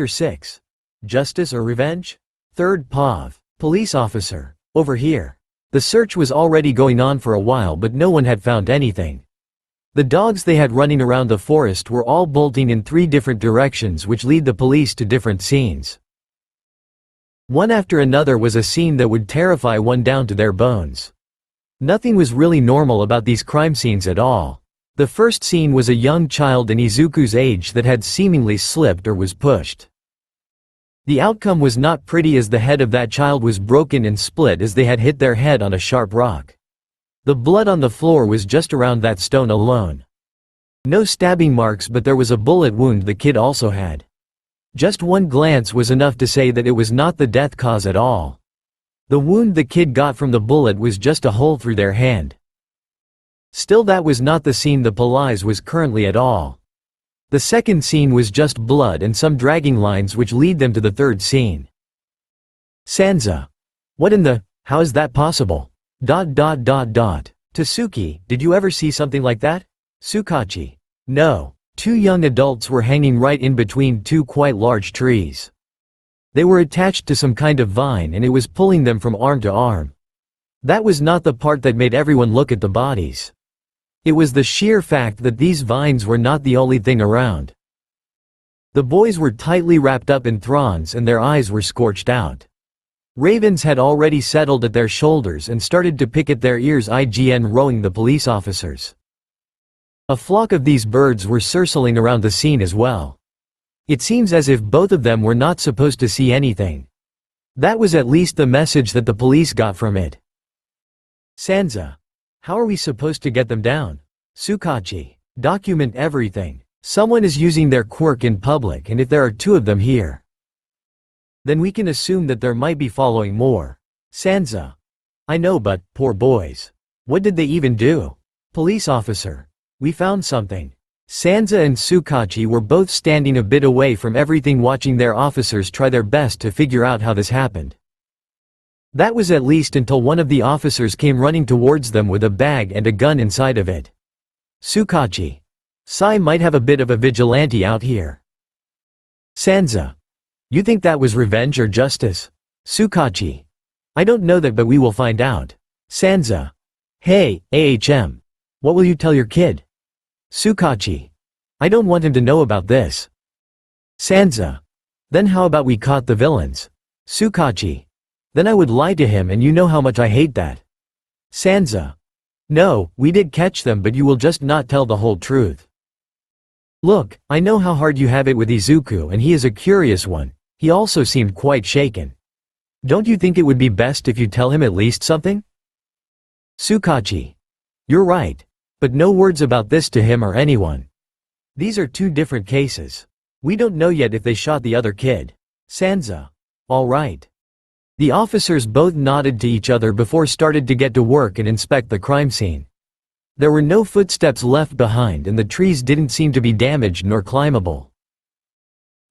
Chapter 6. Justice or Revenge? 3rd POV. Police officer. Over here. The search was already going on for a while, but no one had found anything. The dogs they had running around the forest were all bolting in 3 different directions, which lead the police to different scenes. One after another was a scene that would terrify one down to their bones. Nothing was really normal about these crime scenes at all. The first scene was a young child in Izuku's age that had seemingly slipped or was pushed. The outcome was not pretty, as the head of that child was broken and split as they had hit their head on a sharp rock. The blood on the floor was just around that stone alone. No stabbing marks, but there was a bullet wound the kid also had. Just one glance was enough to say that it was not the death cause at all. The wound the kid got from the bullet was just a hole through their hand. Still, that was not the scene the police was currently at all. The second scene was just blood and some dragging lines, which lead them to the third scene. Sansa. What in the, how is that possible? ... Tasuki, did you ever see something like that? Sukachi. No. 2 young adults were hanging right in between 2 quite large trees. They were attached to some kind of vine and it was pulling them from arm to arm. That was not the part that made everyone look at the bodies. It was the sheer fact that these vines were not the only thing around. The boys were tightly wrapped up in thorns and their eyes were scorched out. Ravens had already settled at their shoulders and started to pick at their ears, rowing the police officers. A flock of these birds were circling around the scene as well. It seems as if both of them were not supposed to see anything. That was at least the message that the police got from it. Sansa. How are we supposed to get them down? Sukachi. Document everything. Someone is using their quirk in public, and if there are 2 of them here, then we can assume that there might be following more. Sansa. I know, but, poor boys. What did they even do? Police officer. We found something. Sansa and Sukachi were both standing a bit away from everything, watching their officers try their best to figure out how this happened. That was at least until one of the officers came running towards them with a bag and a gun inside of it. Sukachi. Sai might have a bit of a vigilante out here. Sansa. You think that was revenge or justice? Sukachi. I don't know that, but we will find out. Sansa. Hey, AHM. What will you tell your kid? Sukachi. I don't want him to know about this. Sansa. Then how about we caught the villains? Sukachi. Then I would lie to him, and you know how much I hate that. Sansa. No, we did catch them, but you will just not tell the whole truth. Look, I know how hard you have it with Izuku, and he is a curious one. He also seemed quite shaken. Don't you think it would be best if you tell him at least something? Sukachi. You're right. But no words about this to him or anyone. These are 2 different cases. We don't know yet if they shot the other kid. Sansa. All right. The officers both nodded to each other before started to get to work and inspect the crime scene. There were no footsteps left behind, and the trees didn't seem to be damaged nor climbable.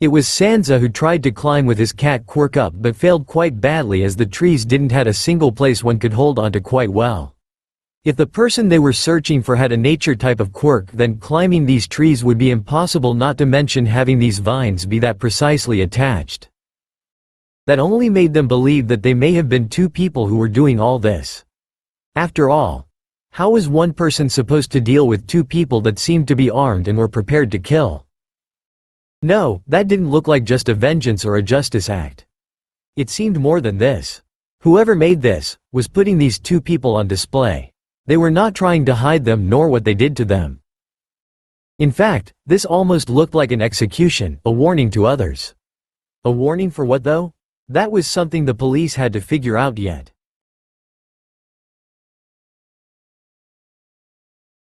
It was Sansa who tried to climb with his cat quirk up, but failed quite badly, as the trees didn't have a single place one could hold onto quite well. If the person they were searching for had a nature type of quirk, then climbing these trees would be impossible, not to mention having these vines be that precisely attached. That only made them believe that they may have been 2 people who were doing all this. After all, how was one person supposed to deal with 2 people that seemed to be armed and were prepared to kill? No, that didn't look like just a vengeance or a justice act. It seemed more than this. Whoever made this was putting these 2 people on display. They were not trying to hide them nor what they did to them. In fact, this almost looked like an execution, a warning to others. A warning for what though? That was something the police had to figure out yet.